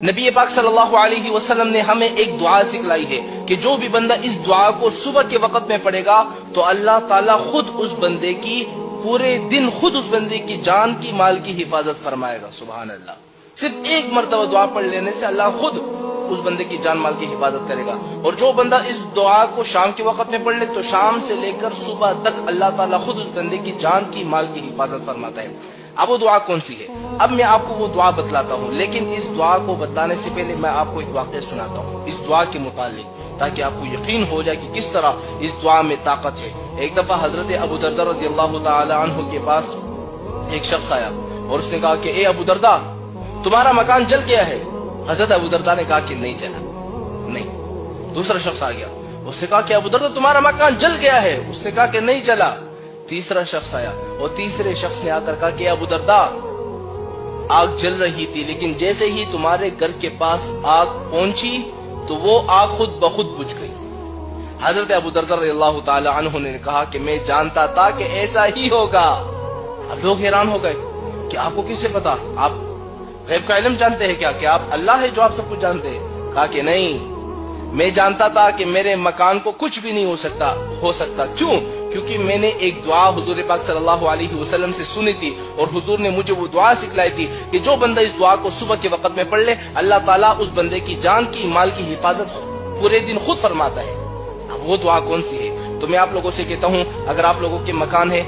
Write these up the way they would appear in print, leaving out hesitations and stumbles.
نبی پاک صلی اللہ علیہ وسلم نے ہمیں ایک دعا سکھلائی ہے کہ جو بھی بندہ اس دعا کو صبح کے وقت میں پڑھے گا تو اللہ تعالیٰ خود اس بندے کی پورے دن خود اس بندے کی جان کی مال کی حفاظت فرمائے گا. سبحان اللہ. صرف ایک مرتبہ دعا پڑھ لینے سے اللہ خود اس بندے کی جان مال کی حفاظت کرے گا. اور جو بندہ اس دعا کو شام کے وقت میں پڑھ لے تو شام سے لے کر صبح تک اللہ تعالیٰ خود اس بندے کی جان کی مال کی حفاظت فرماتا ہے. اب وہ دعا کون سی ہے؟ اب میں آپ کو وہ دعا بتلاتا ہوں، لیکن اس دعا کو بتانے سے پہلے میں آپ کو ایک واقعہ سناتا ہوں اس دعا کے متعلق، تاکہ آپ کو یقین ہو جائے کہ کس طرح اس دعا میں طاقت ہے. ایک دفعہ حضرت ابو دردہ رضی اللہ تعالی عنہ کے پاس ایک شخص آیا اور اس نے کہا کہ اے ابو دردہ، تمہارا مکان جل گیا ہے. حضرت ابو دردہ نے کہا کہ نہیں جلا. نہیں. دوسرا شخص آ گیا، اس نے کہا کہ ابو دردہ تمہارا مکان جل گیا ہے. اس نے کہا کہ نہیں جلا. تیسرا شخص آیا اور تیسرے شخص نے آ کر کہا کہ ابو دردہ، آگ جل رہی تھی لیکن جیسے ہی تمہارے گھر کے پاس آگ پہنچی تو وہ آگ خود بخود بجھ گئی. حضرت ابو دردہ رضی اللہ تعالی عنہ نے کہا کہ میں جانتا تھا کہ ایسا ہی ہوگا. اب لوگ حیران ہو گئے کہ آپ کو کس سے پتا؟ آپ غیب کا علم جانتے ہیں کیا؟ کہ آپ اللہ ہے جو آپ سب کچھ جانتے ہیں؟ کہا کہ نہیں، میں جانتا تھا کہ میرے مکان کو کچھ بھی نہیں ہو سکتا. کیوں؟ کیونکہ میں نے ایک دعا حضور پاک صلی اللہ علیہ وسلم سے سنی تھی اور حضور نے مجھے وہ دعا سکھلائی تھی کہ جو بندہ اس دعا کو صبح کے وقت میں پڑھ لے اللہ تعالیٰ اس بندے کی جان کی مال کی حفاظت پورے دن خود فرماتا ہے. اب وہ دعا کون سی ہے؟ تو میں آپ لوگوں سے کہتا ہوں، اگر آپ لوگوں کے مکان ہے،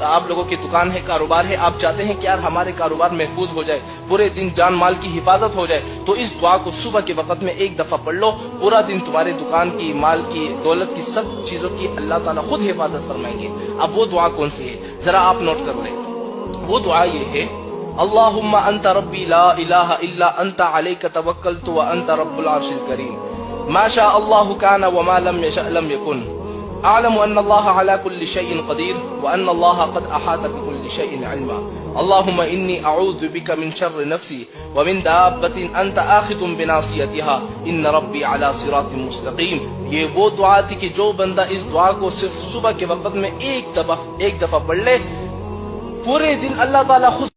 آپ لوگوں کی دکان ہے، کاروبار ہے، آپ چاہتے ہیں کہ یار ہمارے کاروبار محفوظ ہو جائے، پورے دن جان مال کی حفاظت ہو جائے، تو اس دعا کو صبح کے وقت میں ایک دفعہ پڑھ لو. پورا دن تمہارے دکان کی، مال کی، دولت کی، سب چیزوں کی اللہ تعالیٰ خود حفاظت فرمائیں گے. اب وہ دعا کون سی ہے ذرا آپ نوٹ کر لیں. وہ دعا یہ ہے: اللہم انت ربی لا الہ الا انت علیک توکلت وانت رب العرش الکریم ما شاء اللہ کان وما لم یشأ لم یکن اعلم ان اللہ علی کل شیء قدیر وان اللہ قد احاط بكل شیء علما اللہم انی اعوذ بک من شر نفسی ومن دابۃ انت آخذ بناصیتها ان ربی علی صراط مستقیم. یہ وہ دعا تھی کہ جو بندہ اس دعا کو صرف صبح کے وقت میں ایک دفعہ پڑھ لے، پورے دن اللہ تعالیٰ خود